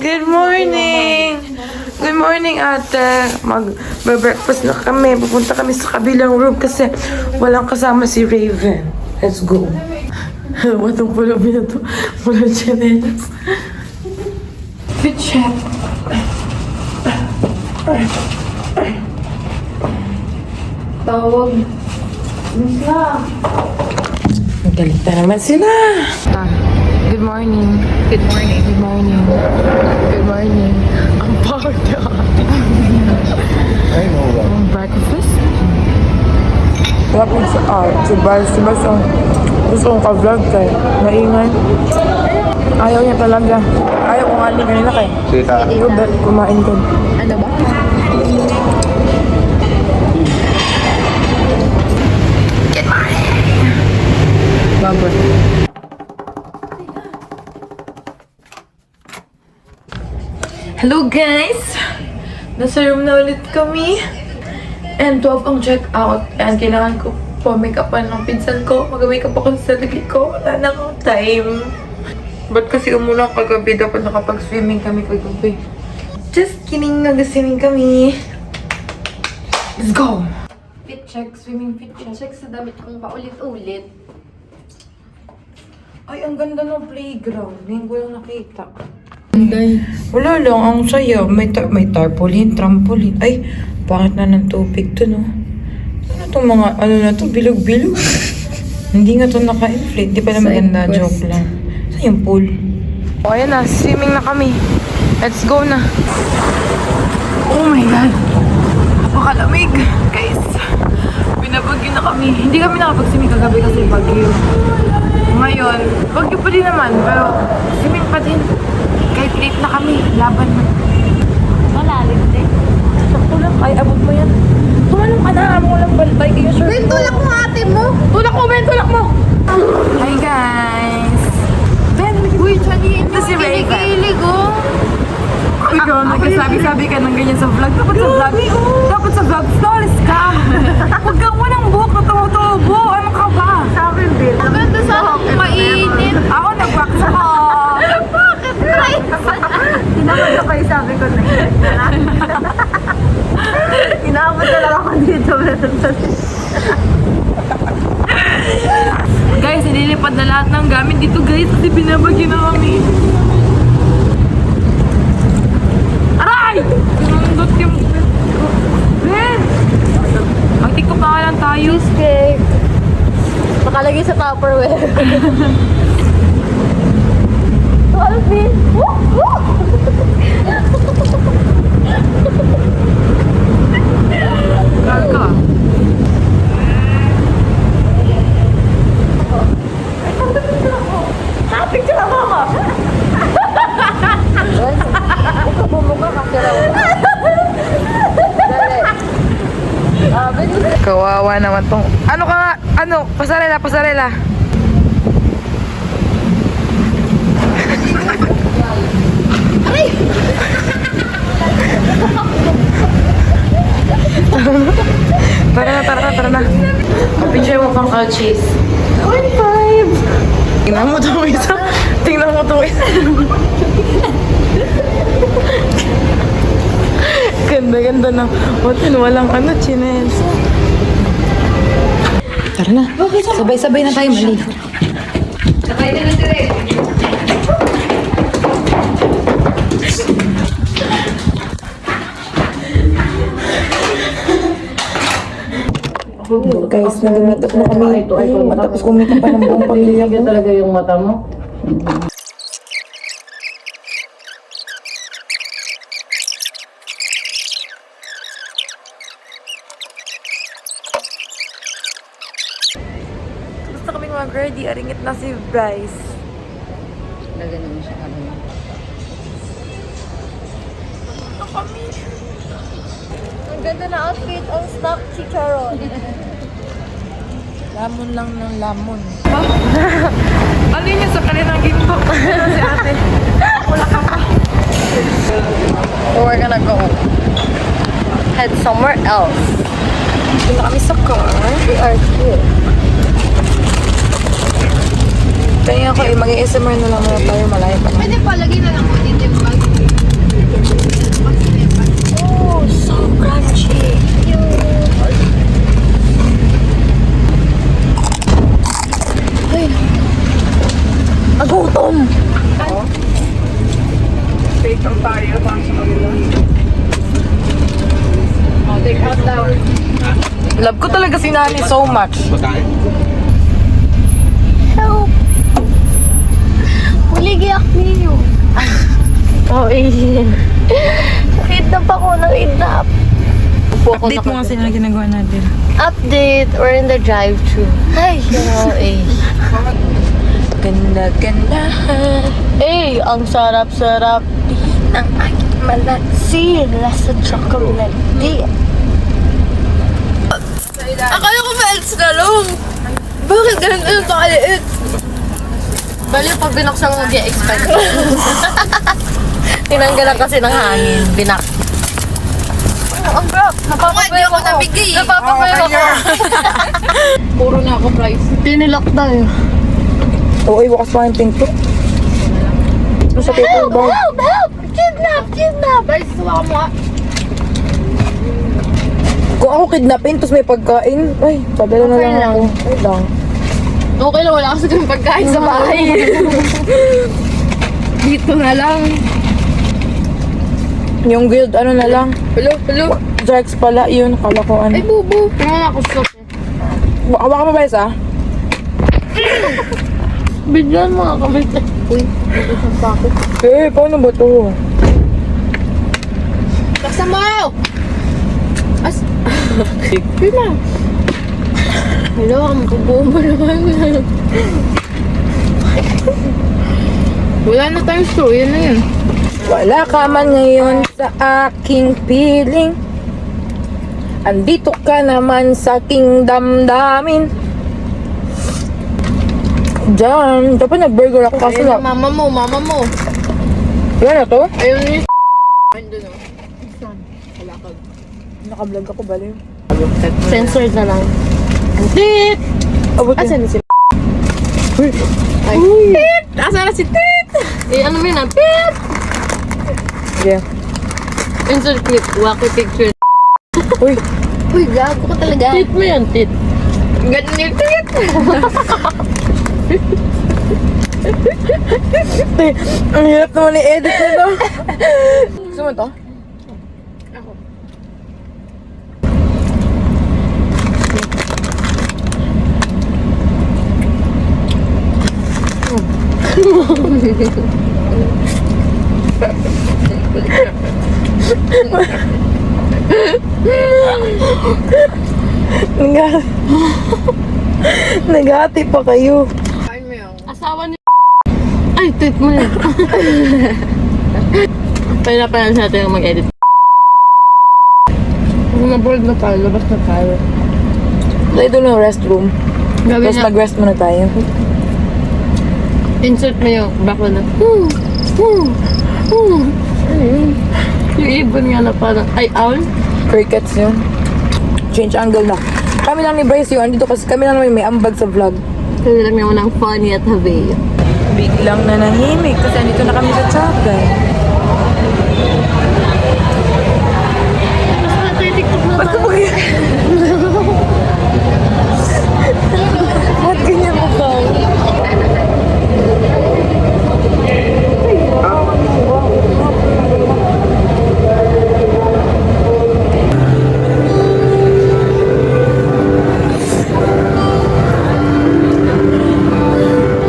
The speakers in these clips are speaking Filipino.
Good morning! Good morning, ate. Mag-breakfast na kami. Pupunta kami sa kabilang room kasi walang kasama si Raven. Let's go. Watong pula na to. Walang chinelas. Fit check. Tawag. Misla. Galit na naman sila. Good morning. Good morning. Good morning. Good morning. Ang power na I know that. ang breakfast. Wala po si Bryce. Si Bryce ang gusto kong ka-vlog kay maingay. Ayaw niya talaga. Ayaw kong aling kanina kay. Kita. Robert, kumain ko. Ano ba? Good morning! Baba. Hello guys! Nasa room na ulit kami. And 12 ang check out. And kailangan ko po make upan ng pinsan ko. Mag-make up ako sa sarili ko. Wala na akong time. Ba't kasi umulang kagabi? Dapat nakapag-swimming kami kagabi. Just kidding. Nag-swimming kami. Let's go! Fit check. Swimming fit check. Check sa damit kong paulit-ulit. Ay, ang ganda ng playground. Ngayon ko lang nakita. Guys. Wala lang, ang saya. May tarpaulin, trampoline. Ay, bakit na ng tubig to, no? Ano itong mga, ano na to, bilog-bilog? Hindi nga to naka-inflate. Di pa na maganda, joke lang. Saan yung pool? O, ayan na, swimming na kami. Let's go na. Oh my God. Napakalamig. Guys, binabagyo na kami. Hindi kami nakapag-swimming kagabi kasi bagyo. Ngayon, bagyo pa din naman, pero swimming pa din. Kahit late na kami, laban na. Malalim din. Sakto lang, ay abot mo yan. Tumalong ka na, mo lang balbay kayo, sir. Ben, tulak mo ate mo. Tulak mo, Ben, tulak mo! Hi guys! Ben, Uy, Chani, ito si Raven. Kilig, oh. Uy, girl, nagkasabi-sabi ka ng ganyan sa vlog. Dapat sa vlog stories ka. Huwag kang walang buhok na tumutubo. Ano ka ba? Sa akin, Ben. Maganda sa akong mainit. Ako, nag-wax ako. Bakit, guys? Tinamad ka pa yung sabi ko na yun. Inaabot na lang ako dito. Guys, nililipad na lahat ng gamit dito, guys. Kasi binabagyo na kami. Aray! Pinundot yung... Ben! Mag-tiktok na nga lang tayo. Cheesecake. Nakalagay sa Tupperware. Alvin! Woo! Woo! Gaga. Picture ako ako! Ito bumuka kasi raw. Dali. Kawawa naman tong... Ano ka nga? Ano? Pasarela, pasarela. Tara na. Picture mo pang cheese. 1.5! Tingnan mo itong isa. Ganda na. Walang ano, chines. Tara na. Sabay-sabay na tayo, mali. Sabay na lang dire. Guys, nag-meet up na kami. Tapos kumita pa ng buong pamilya ko. Talaga yung mata mo? Gusto kami mag-ready. Aringit na si Bryce. Lagyan mo siya ano. Ito kami. Ang ganda na outfit on stock chicharon. Lamon lang ng lamon. Ano yun sa kanilang ginto? Si ate. Wala ka pa. So we're gonna go head somewhere else. Dito kami sa car. We are here. Kaya ako mag-ASMR na lang muna tayo. Malayo pa. Pwede pa, lagay na lang po dito yung bag. Take out tayo para sa kanila. Take out daw. Love ko talaga si Nani so much. Help! Huligiyak ninyo. Oh, eh. Kidnap ako, na-kidnap. Update mo nga sila na ginagawa natin. Update, we're in the drive-thru. Ay, eh. Ganda-gandahan. Eh, ang sarap-sarap ng aking malatsi. Lasa chocolate. Akala ko melts na lang. Bakit ganun yung kaliit? Bali, pag binuksan mo, mag-expand. Tinanggalan kasi ng hangin. Binak. Ang grab! Napapapayo ako. Napapapayo ako. Puro na ako price. Tinilak tayo. Oo, bukas pa yung pink to. Ano sa paper Help! bag? Help! Help! Kidnap! Kidnap! Price, suwa mo nga. Kung ako kidnapin, tapos may pagkain, ay, padala na Okay lang lang. ako. Okay lang. Okay lang, wala kasi kami pagkain sa bahay. Dito na lang. Yung guild, ano na lang. Hello. Drax pala, yun, kala ko ano. Ay, bubo. Tingnan ako stop. Baka pa ba isa? Bigyan mo nga kami. Uy, isang pako. Eh, paano ba to? Laksa mo! As... Yun na. Hello, ang bubuo mo naman. Wala na tayong story, yan na yun. Wala ka man ngayon sa aking piling. Andito ka naman sa aking damdamin. Diyan, dapat nag-burger ako kaso Ayun lang. na, mama mo. Yan na to? Ayun na yung Ayun na. Naka-vlog ako, baliw. Censored na lang. Tit! Abot Asan na si Uy! Ay. Tit! Asan na si Tit? Eh, ano mo yun ah? Tit! Yeah. Insert clip. Wacky picture. Uy! Uy, gago ka talaga. Tit mo yan, Tit. Ganun yung Tit! Ang hirap naman i-edit nito. Gusto mo to? Naghati pa kayo. Asawa ni Ay, Tit mo yan. Pwede pa lang sa atin yung mag-edit. Kung na-board na tayo, labas na tayo. Tayo doon ng restroom. Gawin Tapos na, mag-rest muna tayo. insert mo yung background na. Yung ibon nga na parang, ay, owl? Crickets yun. Change angle na. Kami lang ni Bryce yun. Dito kasi kami lang naman may ambag sa vlog. Kasi lang naman ang funny at have. Biglang nanahimik kasi andito na kami sa Chapel. Ba't ka Ba't ganyan mo ka?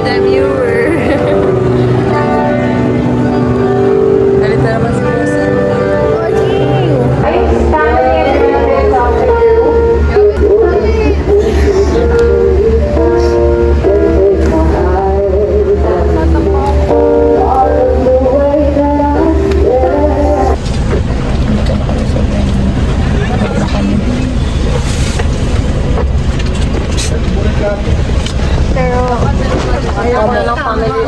The viewer. Galit na naman si Rosa. Ayoko na ng family.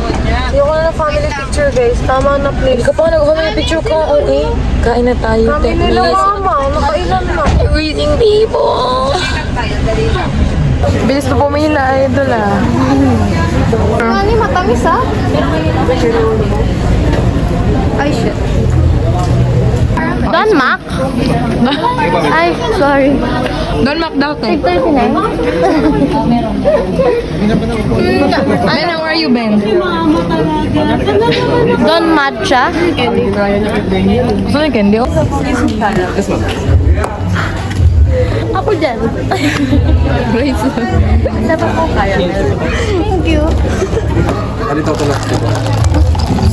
Ayoko na ng family picture, guys. Tama na, please. Hindi ka pa nag-family picture ka. Okay. Kain na tayo. Kami nila, mama. Nakailan na. Everything people. Bilis na pumila, idol ah. Nani, matamis ah. Ay, shit. Don Mac? Ay, sorry. Don Mac daw to. 39. Ben, how are you, Ben? Don Matcha. Gusto na candy? Ako dyan. Dapat ko kaya. Thank you. Dito ko lang.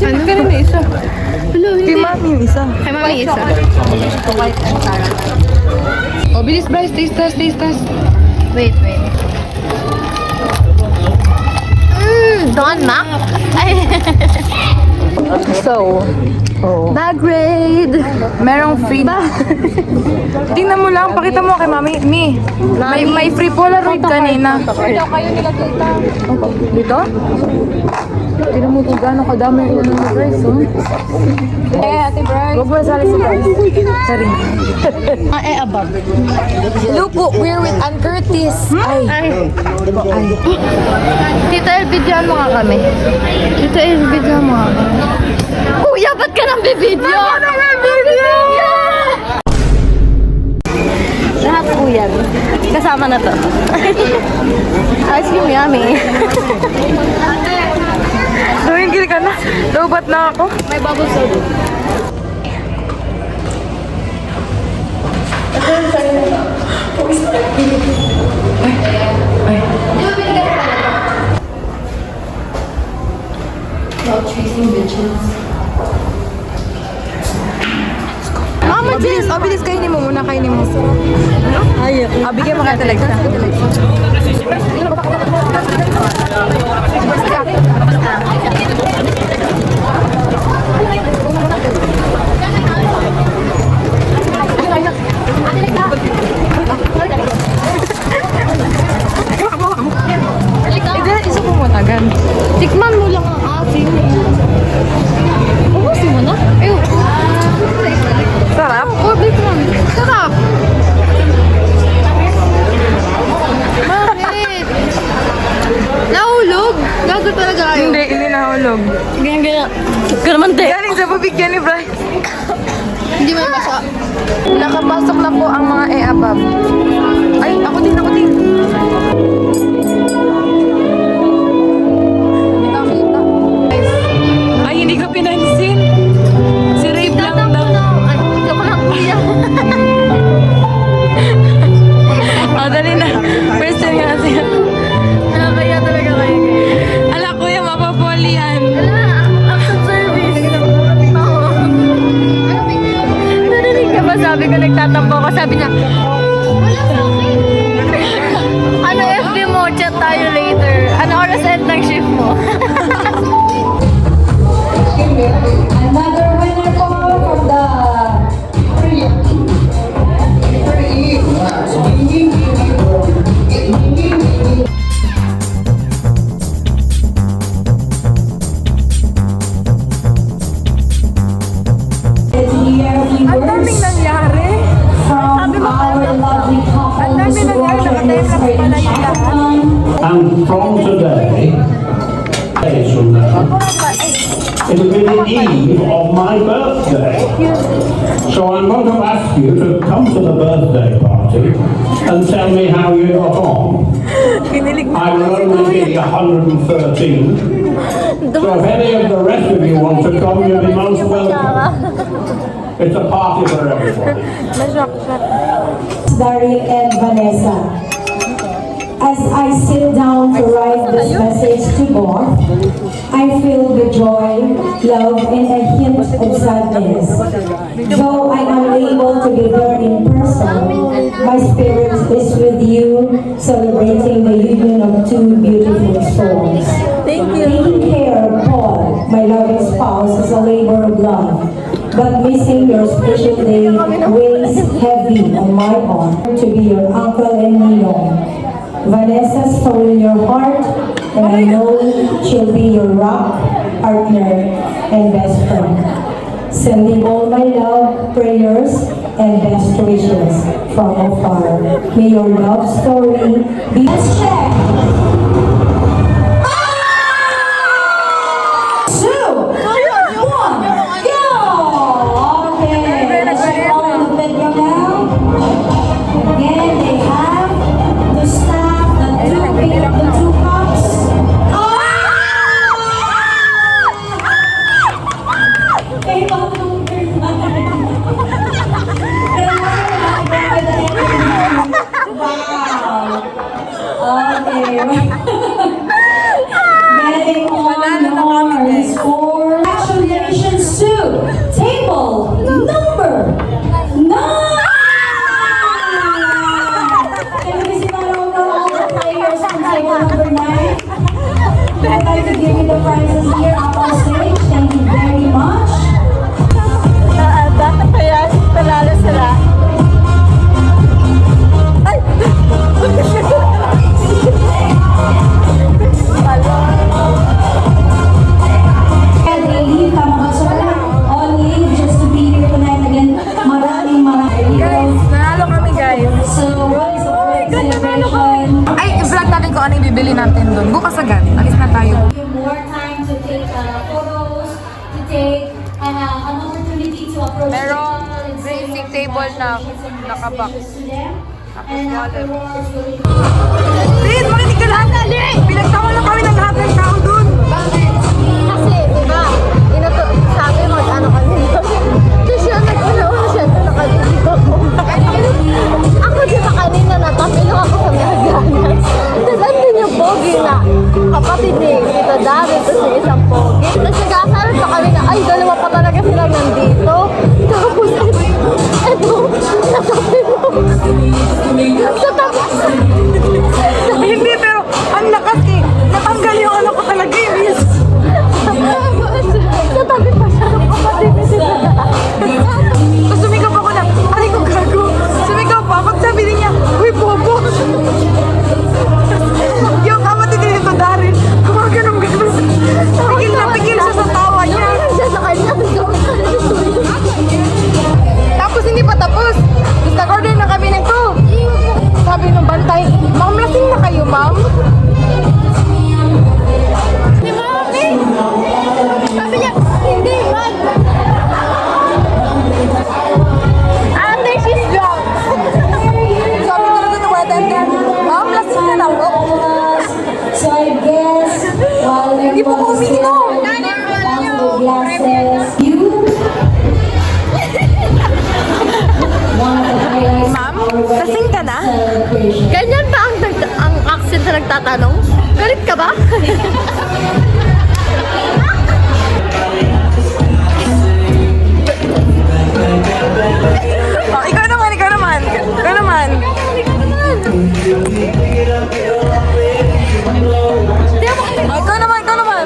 Ano ka rin na isa? Kay mami yung isa. Kay mami isa. Oh, bilis Bryce. Taste test. Wait. Don Mac? Ay. So, Bag raid. merong free. Tingnan mo lang, pakita mo kay mami. May free Polaroid kanina. Dito? Tingnan mo kung gaano kadami yung ano ni Bryce, oh. Ate Bryce. Huwag mo sali si Bryce. Sorry. Above. Look, we're with Ann Curtis. Ay. Tita El, videoan mo nga kami. Tita El, videoan mo nga kami. Kuya, ba't ka nang bibidyo? Lahat po yan. Kasama na to. Ice cream yummy. Tumingil ka na. Lobat na ako. May bubble soda. Mama, bilis. Kainin mo muna. Bigyan mo ka talaga. Isa po muna agad. Tikman mo lang ang asin. Ubusin mo na? Ayun. Sarap. Bakit? Nahulog? Gago talaga kayo. Hindi nahulog. Ganyan. Ka naman, te. Galing sa pabigyan ni Bryce. Hindi mo basa. Nakapasok na po ang mga above. Ay, ako din. Ay, hindi ko pinansin. Si Rave lang daw. Ay, joke lang, kuya. Oh, dali na. First time nga kasi. Nakakaya talaga kayo. Ala, kuya, mapapoli yan. Action service. Oo. Narinig ka ba? Sabi ko, nagtatampo ko. Sabi niya, wala sa akin. Ano FB mo? Chat tayo later. Ano oras end ng shift mo? Another winner po from the Ang daming nangyari. from our lovely couples who are in this great And from today, days from now, it will be the eve of my birthday. So I'm going to ask you to come to the birthday party and tell me how you got on. I will only be 113. So if any of the rest of you want to come, you'll be most welcome. It's a party for everybody. Daryl and Vanessa. As I sit down to write this message to both, I feel the joy, love, and a hint of sadness. Though I am able to be there in person, my spirit is with you, celebrating the union of two beautiful souls. Taking care of Paul, my loving spouse, is a labor of love. But missing your special day weighs heavy on my heart to be your uncle and Ninong. Vanessa stole your heart, and I know she'll be your rock, partner, and best friend. Sending all my love, prayers, and best wishes from afar. May your love story be... Let's check! Again, they have Merong racing table na nakabox. Tapos wallet. Rin, makinig ka lahat! Pinagtawa lang kami ng lahat ng tao dun! Kasi, diba, sabi mag-ano kami doon. Tapos siya, nagpinawa siya, nakalimutan ako. Ako diba kanina natapilok ako sa Merganas. Tapos andun yung pogi na kapatid ni Tito David, tapos yung isang pogi. Tapos nag-aasaran pa kami na, ay, dalawa pa talaga silang nandito. Tapos, eto, natapilok. Sa tapos, Hindi, pero ang lakas eh! Natanggal yung ano ko talaga eh! Yes. sa tabi pa siya ng kapatid ni Tito David. Tapos sumigaw pa ako na, aray ko gago! Sumigaw pa ako, sabi niya, uy, bobo! Yung kapatid ni Tito Daryl, gumaganong-ganon. Pigil siya sa tawa niya. Nakain siya sa kanya, tapos Tapos hindi pa tapos. Tapos nag-order na kami nito. Sabi ng bantay, ma'am, lasing na kayo, ma'am? ni Mami! Sabi niya, hindi man! Ate, she's drunk! Sabi talaga ng bartender, ma'am, lasing na lang po. So I guess while Hindi po ko umiinom. the glasses, you one of the highlights Ma'am, lasing ka na? celebration. Ganyan ba ang accent na nagtatanong? Galit ka ba? Oh, ikaw naman, ikaw naman. Ikaw naman. Oh, ikaw naman, ikaw naman.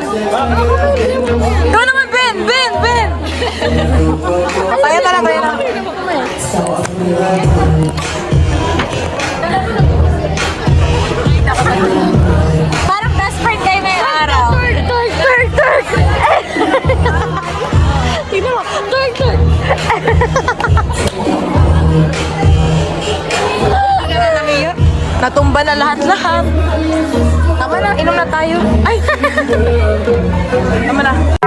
Ikaw naman, Ben, Ben, Ben. Tayo na lang, tayo na. Parang best friend kayo ngayong araw. Turk! Tingnan mo, turk! Natumba na lahat-lahat. Tama na, inom na tayo. Ay! Tama na.